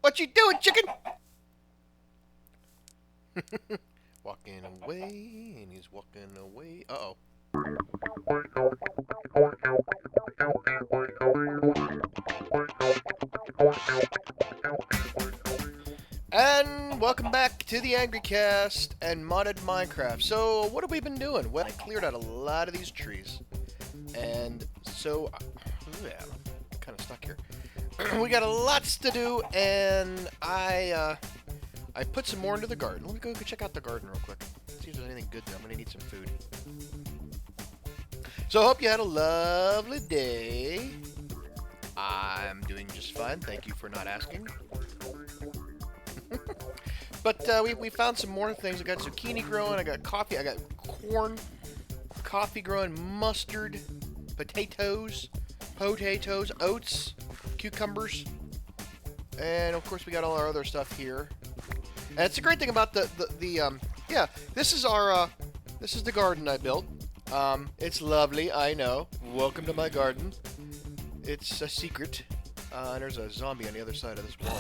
What you doing, chicken? Walking away, and he's walking away. Uh-oh. And welcome back to the Angry Cast and modded Minecraft. So, what have we been doing? Well, I cleared out a lot of these trees. And so, yeah, I'm kind of stuck here. We got lots to do, and I put some more into the garden. Let me go check out the garden real quick. See if there's anything good there. I'm gonna need some food. So I hope you had a lovely day. I'm doing just fine. Thank you for not asking. But we found some more things. I got zucchini growing. I got coffee. I got corn, coffee growing, mustard, potatoes, oats, cucumbers, and of course we got all our other stuff here. And it's a great thing about yeah, this is our this is the garden I built. It's lovely, I know. Welcome to my garden. It's a secret. And there's a zombie on the other side of this wall.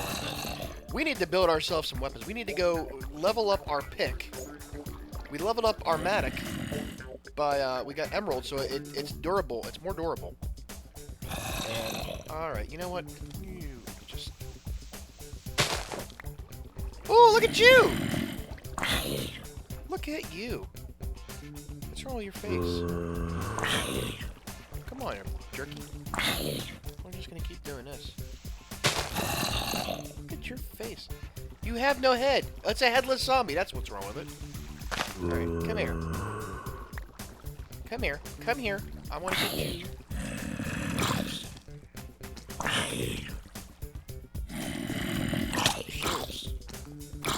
We need to build ourselves some weapons. We need to go level up our pick. We leveled up our mattock by we got emerald, so it's durable. It's more durable. And all right, you know what? You just look at you! Look at you! What's wrong with your face? Come on, jerky. We're just gonna keep doing this. Look at your face. You have no head. It's a headless zombie. That's what's wrong with it. Alright, come here. Come here. Come here. I want to get you.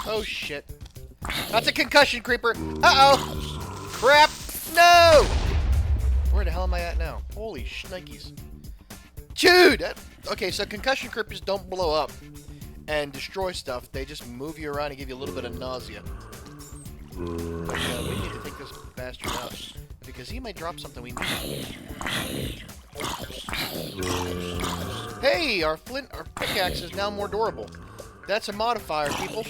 Oh shit. That's a concussion creeper. Uh-oh. Crap. No! Where the hell am I at now? Holy shnikes. Dude! Okay, so concussion creepers don't blow up and destroy stuff. They just move you around and give you a little bit of nausea. But, we need to take this bastard out because he might drop something we need. Hey! Our pickaxe is now more durable. That's a modifier, people.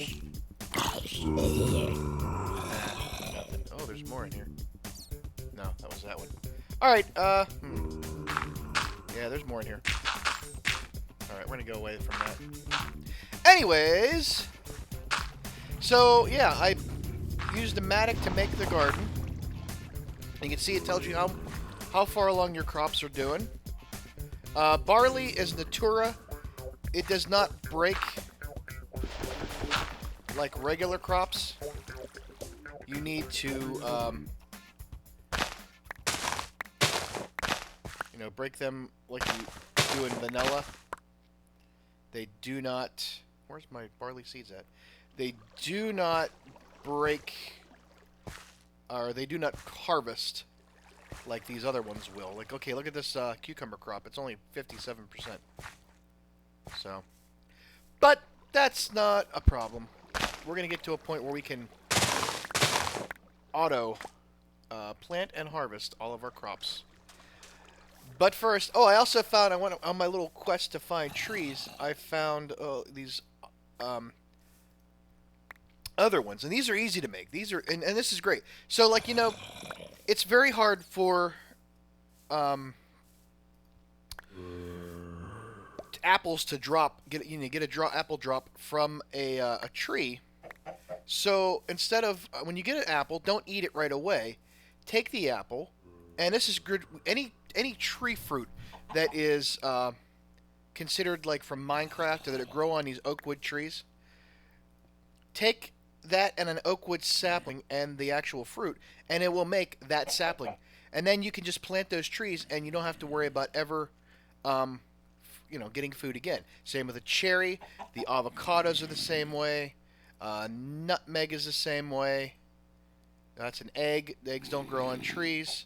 Nothing. Oh, there's more in here. No, that was that one. Alright, yeah, there's more in here. Alright, we're gonna go away from that. Anyways, so, yeah, I used the mattock to make the garden. You can see it tells you how far along your crops are doing. Barley is Natura. It does not break like regular crops. You need to, you know, break them like you do in vanilla. They do not... Where's my barley seeds at? They do not break... Or they do not harvest like these other ones will. Like, okay, look at this cucumber crop. It's only 57%. So... But that's not a problem. We're going to get to a point where we can auto plant and harvest all of our crops. But first, oh, I also found, I went on my little quest to find trees, I found these other ones. And these are easy to make. These are, and this is great. So, like, you know, it's very hard for apples to drop, get a apple drop from a tree. So, instead of, when you get an apple, don't eat it right away. Take the apple, and this is good, any tree fruit that is considered like from Minecraft or that it grow on these oakwood trees, take that and an oakwood sapling and the actual fruit, and it will make that sapling. And then you can just plant those trees, and you don't have to worry about ever, you know, getting food again. Same with a cherry. The avocados are the same way. Nutmeg is the same way. That's an egg. The eggs don't grow on trees.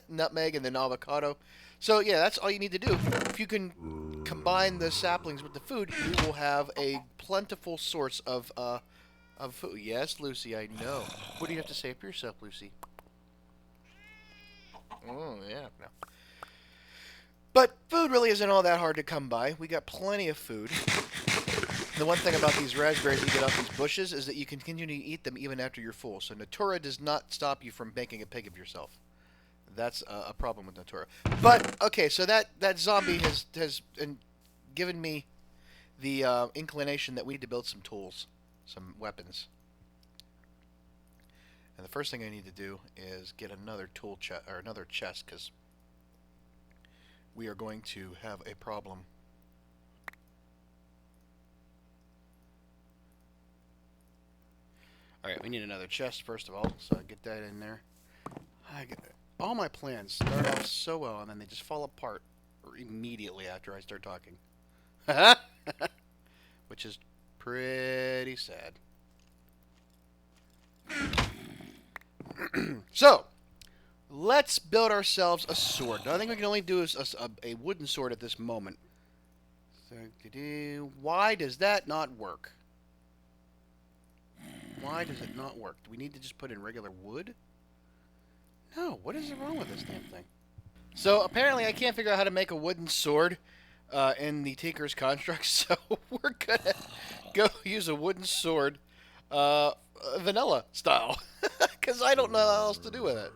Nutmeg and then avocado. So yeah, that's all you need to do. If you can combine the saplings with the food, you will have a plentiful source of food. Yes, Lucy, I know. What do you have to say for yourself, Lucy? Oh yeah. No. But food really isn't all that hard to come by. We got plenty of food. The one thing about these raspberries you get off these bushes is that you can continue to eat them even after you're full. So Natura does not stop you from making a pig of yourself. That's a problem with Natura. But okay, so that zombie has given me the inclination that we need to build some tools, some weapons. And the first thing I need to do is get another tool chest or another chest, because we are going to have a problem. Alright, we need another chest first of all, so I get that in there. All my plans start off so well, and then they just fall apart immediately after I start talking. Which is pretty sad. So, let's build ourselves a sword. Now, I think we can only do a wooden sword at this moment. Why does that not work? Why does it not work? Do we need to just put in regular wood? No, what is wrong with this damn thing? So apparently I can't figure out how to make a wooden sword in the Tinker's construct, so we're gonna go use a wooden sword vanilla style, because I don't know how else to do with it.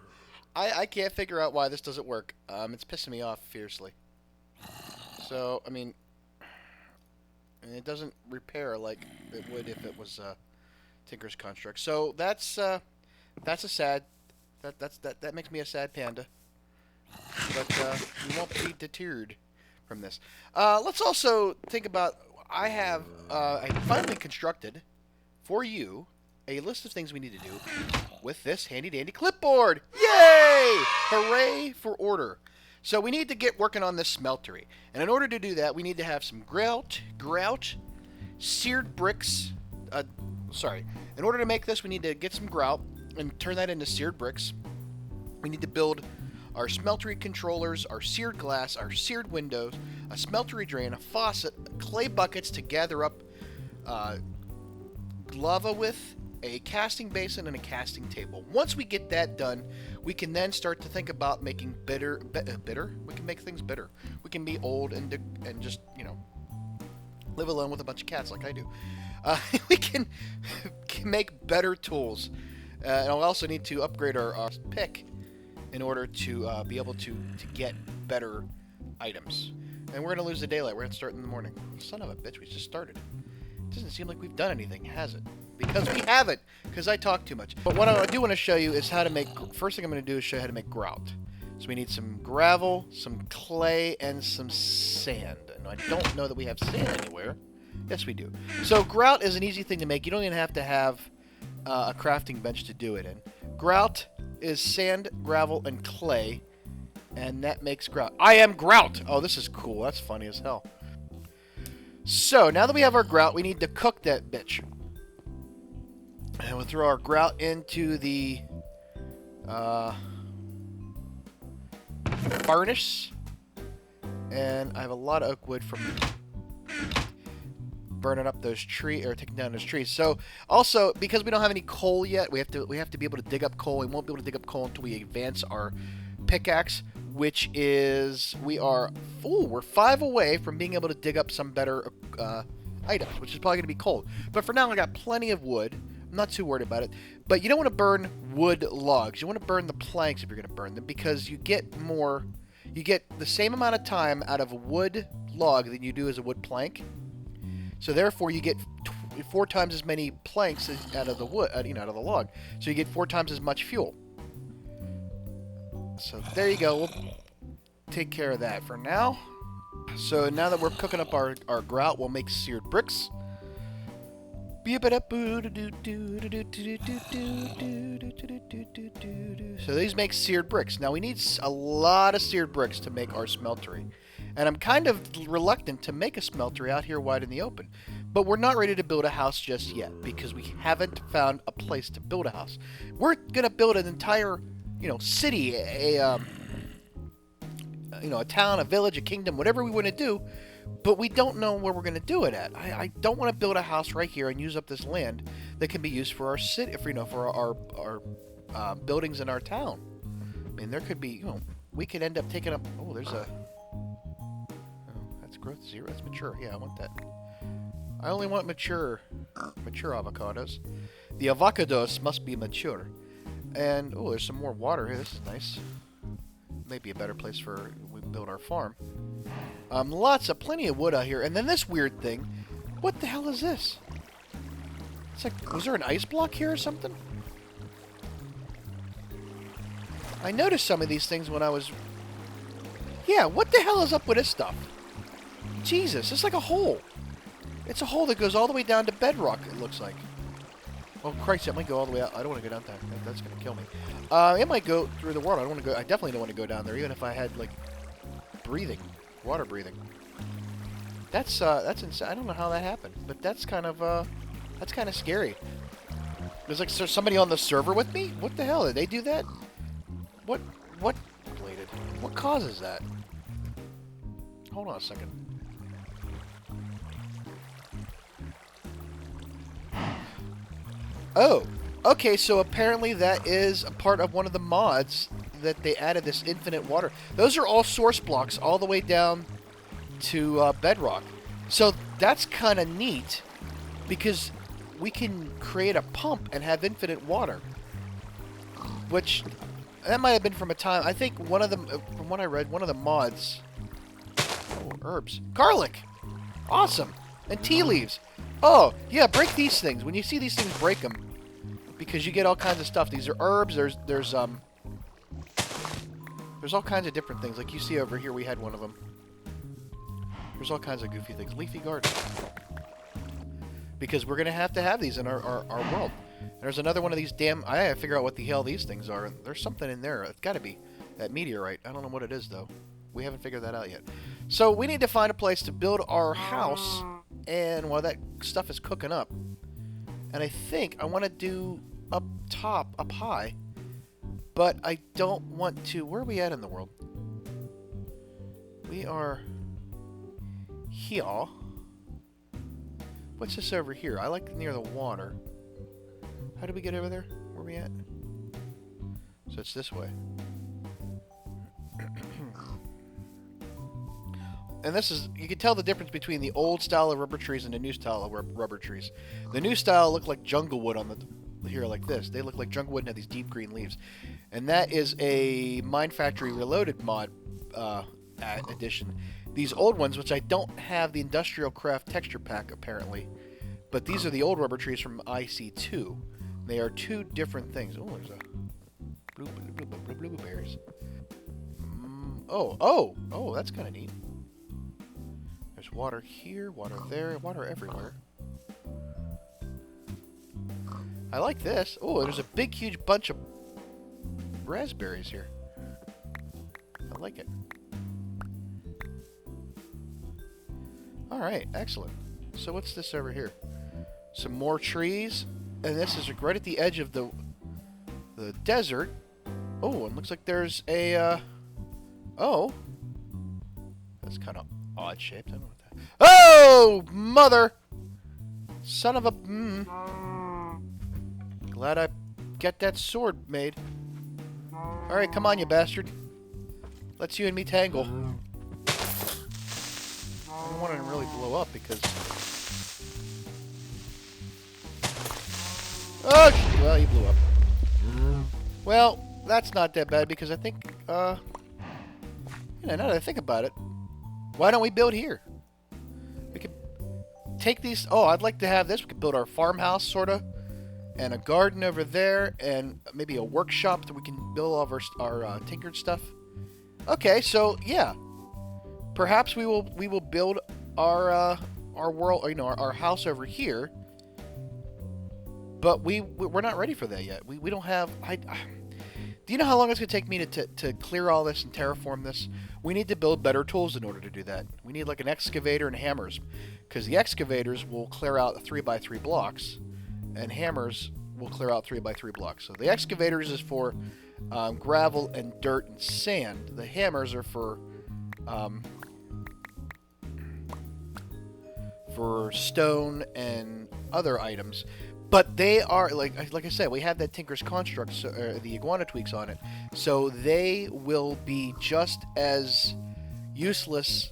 I can't figure out why this doesn't work. It's pissing me off fiercely. So, I mean, it doesn't repair like it would if it was Tinker's construct. So that's a sad. That makes me a sad panda. But we won't be deterred from this. Let's also think about. I finally constructed for you a list of things we need to do with this handy dandy clipboard. Yay! Hooray for order. So we need to get working on this smeltery. And in order to do that, we need to have some grout, seared bricks. In order to make this, we need to get some grout and turn that into seared bricks. We need to build our smeltery controllers, our seared glass, our seared windows, a smeltery drain, a faucet, clay buckets to gather up lava with, a casting basin, and a casting table. Once we get that done, we can then start to think about making bitter. We can make things bitter. We can be old and just, you know, live alone with a bunch of cats like I do. We can make better tools. And I'll also need to upgrade our pick in order to be able to get better items. And we're going to lose the daylight. We're going to start in the morning. Son of a bitch, we just started. It doesn't seem like we've done anything, has it? Because we haven't, because I talk too much. But what I do want to show you is how to make, first thing I'm going to do is show you how to make grout. So we need some gravel, some clay, and some sand. And I don't know that we have sand anywhere. Yes, we do. So grout is an easy thing to make. You don't even have to have a crafting bench to do it in. Grout is sand, gravel, and clay, and that makes grout. I am grout! Oh, this is cool. That's funny as hell. So, now that we have our grout, we need to cook that bitch. And we'll throw our grout into the furnace. And I have a lot of oak wood from burning up those trees, or taking down those trees. So, also, because we don't have any coal yet, we have to be able to dig up coal. We won't be able to dig up coal until we advance our pickaxe, which is, we're 5 away from being able to dig up some better items, which is probably going to be coal. But for now, I got plenty of wood. I'm not too worried about it. But you don't want to burn wood logs. You want to burn the planks if you're going to burn them, because you get the same amount of time out of a wood log than you do as a wood plank. So therefore, you get 4 times as many planks out of the wood, out of the log. So you get 4 times as much fuel. So there you go. We'll take care of that for now. So now that we're cooking up our grout, we'll make seared bricks. So these make seared bricks. Now we need a lot of seared bricks to make our smeltery. And I'm kind of reluctant to make a smeltery out here wide in the open. But we're not ready to build a house just yet, because we haven't found a place to build a house. We're going to build an entire, city, a town, a village, a kingdom, whatever we want to do. But we don't know where we're going to do it at. I don't want to build a house right here and use up this land that can be used for our city, for our buildings in our town. I mean, there could be, we could end up taking up. Oh, there's a growth 0. That's mature. Yeah, I want that. I only want mature avocados. The avocados must be mature. And, oh, there's some more water here. This is nice. Maybe a better place for we build our farm. Plenty of wood out here. And then this weird thing. What the hell is this? It's like, was there an ice block here or something? I noticed some of these things when I was... Yeah, what the hell is up with this stuff? Jesus, it's like a hole. It's a hole that goes all the way down to bedrock, it looks like. Oh, Christ, it might go all the way out. I don't want to go down there. That's going to kill me. It might go through the water. I definitely don't want to go down there, even if I had, like, water breathing. That's insane. I don't know how that happened, but that's kind of scary. There's, like, somebody on the server with me? What the hell? Did they do that? What causes that? Hold on a second. Oh, okay, so apparently that is a part of one of the mods that they added, this infinite water. Those are all source blocks all the way down to bedrock. So that's kind of neat because we can create a pump and have infinite water. Which, that might have been from a time, I think one of them, from what I read, one of the mods... Oh, herbs. Garlic! Awesome! And tea leaves. Oh, yeah, break these things. When you see these things, break them. Because you get all kinds of stuff. These are herbs. There's all kinds of different things. Like you see over here, we had one of them. There's all kinds of goofy things. Leafy garden. Because we're going to have these in our world. And there's another one of these damn... I gotta figure out what the hell these things are. There's something in there. It's got to be that meteorite. I don't know what it is, though. We haven't figured that out yet. So we need to find a place to build our house. And while that stuff is cooking up... And I think I want to do up high. But I don't want to... Where are we at in the world? We are... here. What's this over here? I like near the water. How do we get over there? Where are we at? So it's this way. And this is, you can tell the difference between the old style of rubber trees and the new style of rubber trees. The new style look like jungle wood on the here like this. They look like jungle wood and have these deep green leaves. And that is a Mine Factory Reloaded mod edition. These old ones, which I don't have the Industrial Craft texture pack apparently, but these are the old rubber trees from IC2. They are two different things. Oh, there's a blueberries. Oh, that's kind of neat. There's water here, water there, water everywhere. I like this. Oh, there's a big, huge bunch of raspberries here. I like it. Alright, excellent. So what's this over here? Some more trees. And this is right at the edge of the desert. Oh, and looks like there's a... oh. That's kind of odd shaped. I don't know what that... Oh, mother! Son of a... Glad I get that sword made. Alright, come on, you bastard. Let's you and me tangle. I don't want it to really blow up because... Oh, well, he blew up. Well, that's not that bad because I think, now that I think about it, why don't we build here? We could take these... Oh, I'd like to have this. We could build our farmhouse, sort of, and a garden over there, and maybe a workshop that we can build all of our tinkered stuff. Okay, so, yeah. Perhaps we will build our world, or, our house over here. But we're not ready for that yet. We don't have... do you know how long it's going to take me to clear all this and terraform this? We need to build better tools in order to do that. We need like an excavator and hammers. Because the excavators will clear out 3x3 blocks. And hammers will clear out 3x3 blocks. So the excavators is for gravel and dirt and sand. The hammers are for stone and other items. But they are, like I said, we have that Tinker's Construct, the iguana tweaks on it. So they will be just as useless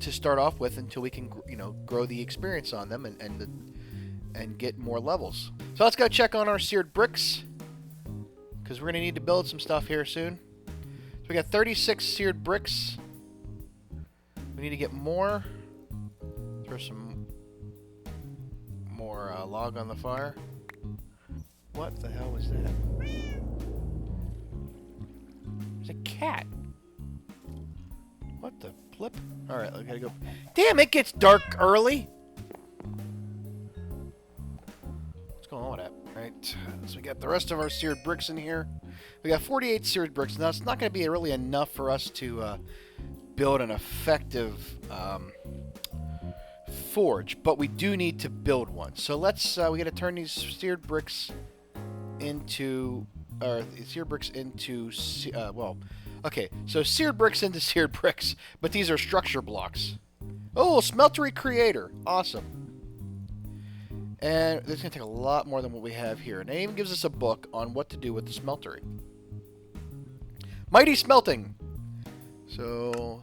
to start off with until we can, you know, grow the experience on them and get more levels. So let's go check on our seared bricks, because we're going to need to build some stuff here soon. So we got 36 seared bricks. We need to get more. Throw some more log on the fire. What the hell was that? There's a cat. What the flip? Alright, I gotta go. Damn, it gets dark early! What's going on with that? Alright, so we got the rest of our seared bricks in here. We got 48 seared bricks. Now, it's not going to be really enough for us to build an effective forge, but we do need to build one. So let's, we got to turn these seared bricks into, well, okay, so seared bricks into seared bricks, but these are structure blocks. Oh, Smeltery Creator. Awesome. And it's going to take a lot more than what we have here. And it even gives us a book on what to do with the Smeltery. Mighty Smelting. So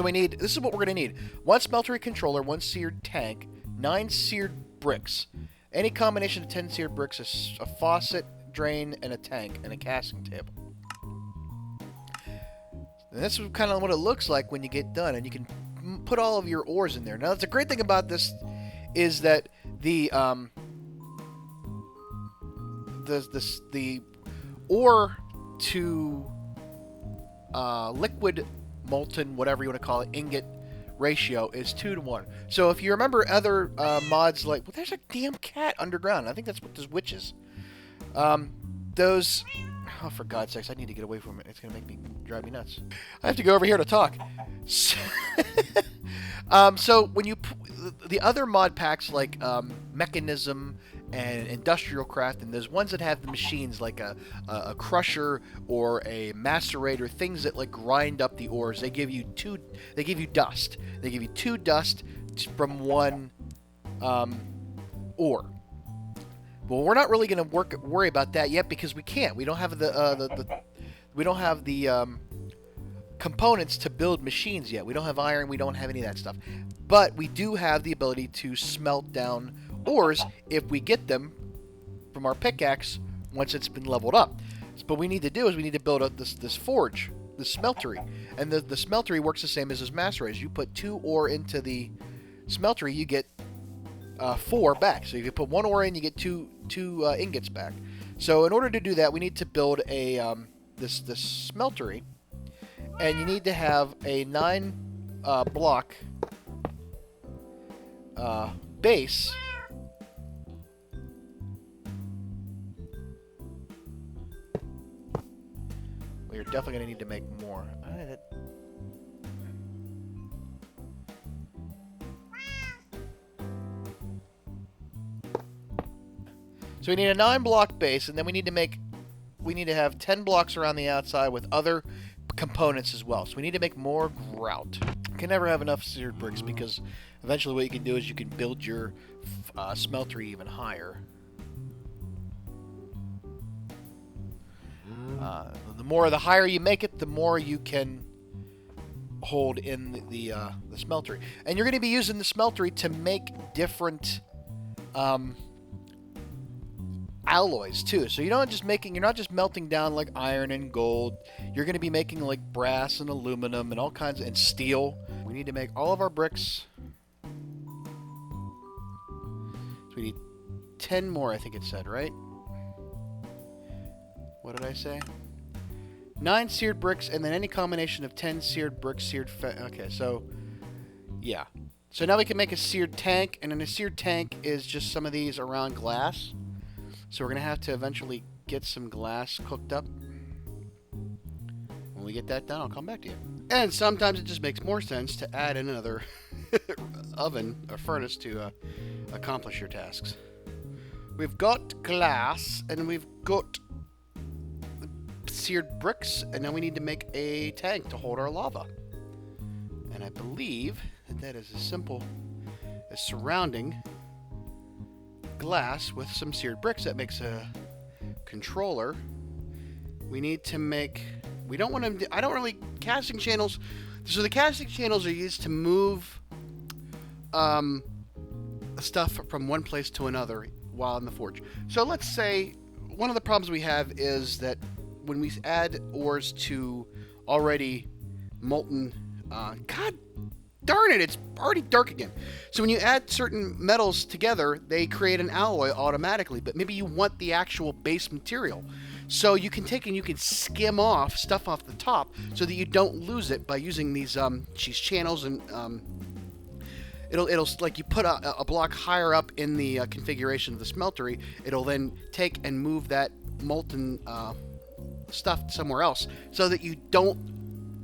we need, this is what we're going to need. 1 Smeltery controller, 1 seared tank, 9 seared bricks. Any combination of 10 seared bricks, a faucet, drain, and a tank, and a casting table. And this is kind of what it looks like when you get done, and you can put all of your ores in there. Now, that's a great thing about this is that the ore to liquid molten, whatever you want to call it, ingot ratio is 2 to 1. So if you remember other mods like, well, there's a damn cat underground. I think that's what this witch is. Those, oh, for God's sakes, I need to get away from it. It's gonna drive me nuts. I have to go over here to talk. So when you the other mod packs like Mechanism and Industrial Craft, and there's ones that have the machines like a crusher or a macerator, things that like grind up the ores. They give you dust. They give you 2 dust from 1 ore. Well, we're not really going to worry about that yet because we can't. We don't have the components to build machines yet. We don't have iron. We don't have any of that stuff. But we do have the ability to smelt down ores if we get them from our pickaxe once it's been leveled up. So what we need to do is we need to build up this forge, this smeltery. And the smeltery works the same as this macerators. You put 2 ore into the smeltery, you get 4 back. So if you put 1 ore in, you get 2 ingots back. So in order to do that, we need to build a this smeltery, and you need to have a 9 block base. Well, you're definitely going to need to make more. So we need a 9 block base, and then we need to have 10 blocks around the outside with other components as well. So we need to make more grout. You can never have enough seared bricks because eventually what you can do is you can build your smeltery even higher. The higher you make it, the more you can hold in the smeltery. And you're going to be using the smeltery to make different alloys too. So you're not just melting down like iron and gold. You're going to be making like brass and aluminum and all kinds and steel. We need to make all of our bricks. So we need 10 more, I think it said, right? What did I say? 9 seared bricks, and then any combination of 10 seared bricks, okay, so yeah. So now we can make a seared tank, and then a seared tank is just some of these around glass. So we're going to have to eventually get some glass cooked up. When we get that done, I'll come back to you. And sometimes it just makes more sense to add in another oven or furnace to accomplish your tasks. We've got glass, and we've got seared bricks, and now we need to make a tank to hold our lava. And I believe that is as simple as surrounding glass with some seared bricks. That makes a controller. We need to make, we don't want to, I don't really, casting channels, So the casting channels are used to move stuff from one place to another while in the forge. So let's say one of the problems we have is that when we add ores to already molten, God darn it, it's already dark again. So when you add certain metals together, they create an alloy automatically, but maybe you want the actual base material. So you can take and you can skim off stuff off the top so that you don't lose it by using these channels, and it'll like you put a block higher up in the configuration of the smeltery, it'll then take and move that molten stuff somewhere else so that you don't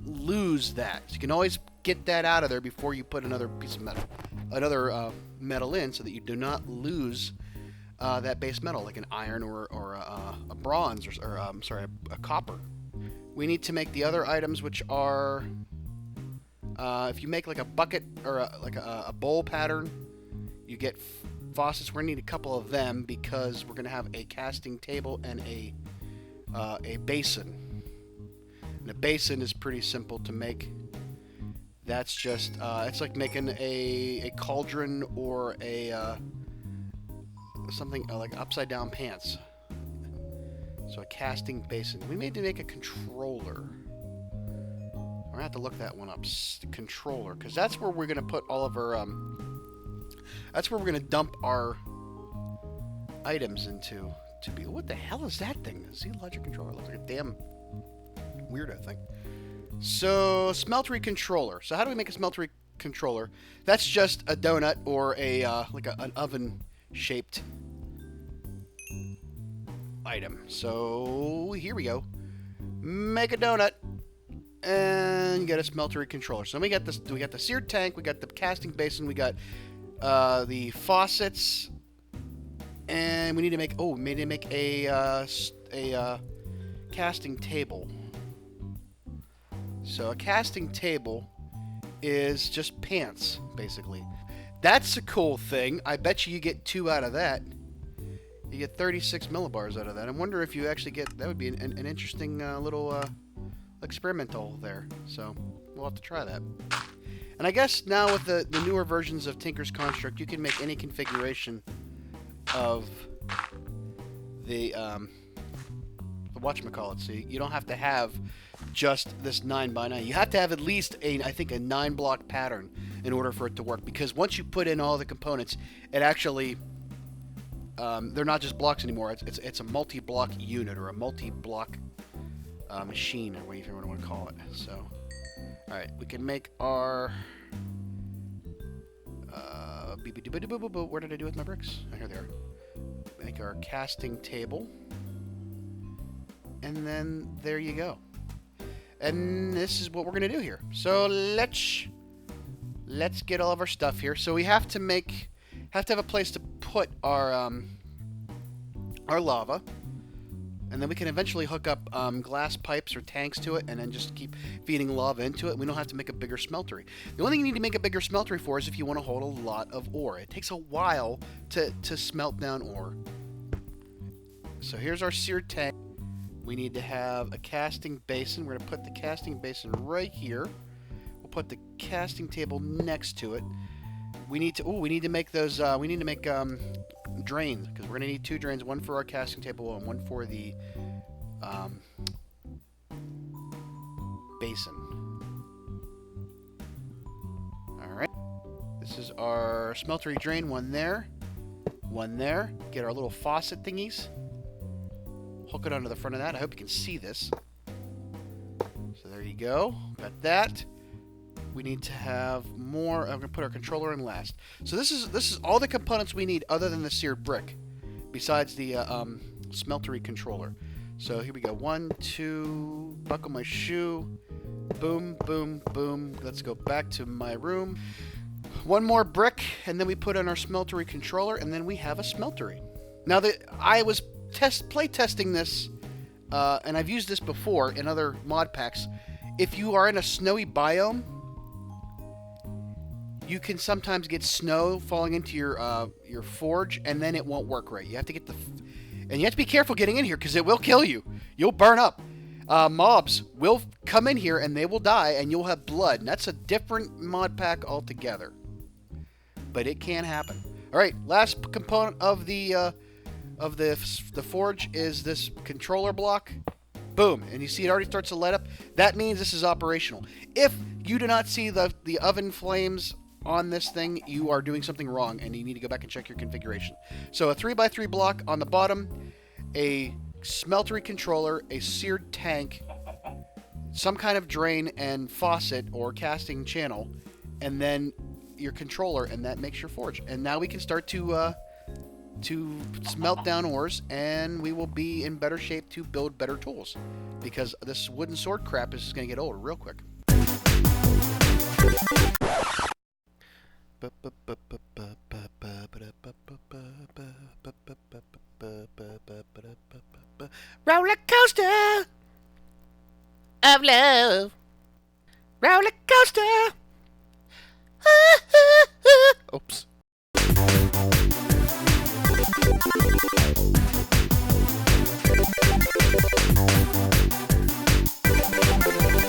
lose that. So you can always get that out of there before you put another piece of metal, metal in, so that you do not lose that base metal, like an iron or a bronze or a copper. We need to make the other items, which are if you make like a bucket or a bowl pattern, you get faucets. We're gonna need a couple of them because we're gonna have a casting table and a basin. And a basin is pretty simple to make. That's just it's like making a cauldron or a something like upside down pants. So a casting basin. We need to make a controller. We're gonna have to look that one up. Controller, because that's where we're gonna put all of our that's where we're gonna dump our items into. To be, what the hell is that thing? The Z-Logic controller looks like a damn weirdo thing. So Smeltery controller. So how do we make a Smeltery controller? That's just a donut or a like an oven shaped item. So here we go. Make a donut and get a Smeltery controller. So we got this. We got the seared tank. We got the casting basin. We got the faucets, and we need to make. Oh, we need to make a casting table. So a casting table is just pants, basically. That's a cool thing. I bet you get 2 out of that. You get 36 millibars out of that. I wonder if you actually get... That would be an interesting little experimental there. So we'll have to try that. And I guess now with the newer versions of Tinker's Construct, you can make any configuration of the whatchamacallit. So you don't have to have just this 9x9. You have to have at least I think a 9-block pattern in order for it to work, because once you put in all the components, it actually they're not just blocks anymore. It's a multi-block unit or a multi-block machine, or whatever you want to call it. So all right, we can make our where did I do with my bricks? Oh, here they are. Make our casting table, and then there you go. And this is what we're gonna do here. So let's get all of our stuff here. So we have to have a place to put our lava, and then we can eventually hook up glass pipes or tanks to it, and then just keep feeding lava into it. We don't have to make a bigger smeltery. The only thing you need to make a bigger smeltery for is if you want to hold a lot of ore. It takes a while to smelt down ore. So here's our seared tank. We need to have a casting basin. We're going to put the casting basin right here. We'll put the casting table next to it. We need to make those, drains, because we're going to need 2 drains, one for our casting table and one for the basin. Alright. This is our smeltery drain, one there. Get our little faucet thingies. Hook it onto the front of that. I hope you can see this. So there you go. Got that. We need to have more. I'm going to put our controller in last. So this is all the components we need other than the seared brick, besides the smeltery controller. So here we go. 1, 2. Buckle my shoe. Boom, boom, boom. Let's go back to my room. 1 more brick, and then we put in our smeltery controller, and then we have a smeltery. Now I was play testing this, and I've used this before in other mod packs. If you are in a snowy biome, you can sometimes get snow falling into your forge, and then it won't work right. You have to get and you have to be careful getting in here, because it will kill you. You'll burn up. Mobs will come in here and they will die, and you'll have blood. And that's a different mod pack altogether. But it can happen. All right, last component of the forge is this controller block. Boom, and you see it already starts to light up. That means this is operational. If you do not see the oven flames on this thing, you are doing something wrong, and you need to go back and check your configuration. So a 3x3 block on the bottom, a smeltery controller, a seared tank, some kind of drain and faucet or casting channel, and then your controller, and that makes your forge. And now we can start to smelt down ores, and we will be in better shape to build better tools, because this wooden sword crap is just going to get old real quick. Roller coaster of love. Roller coaster. Oops.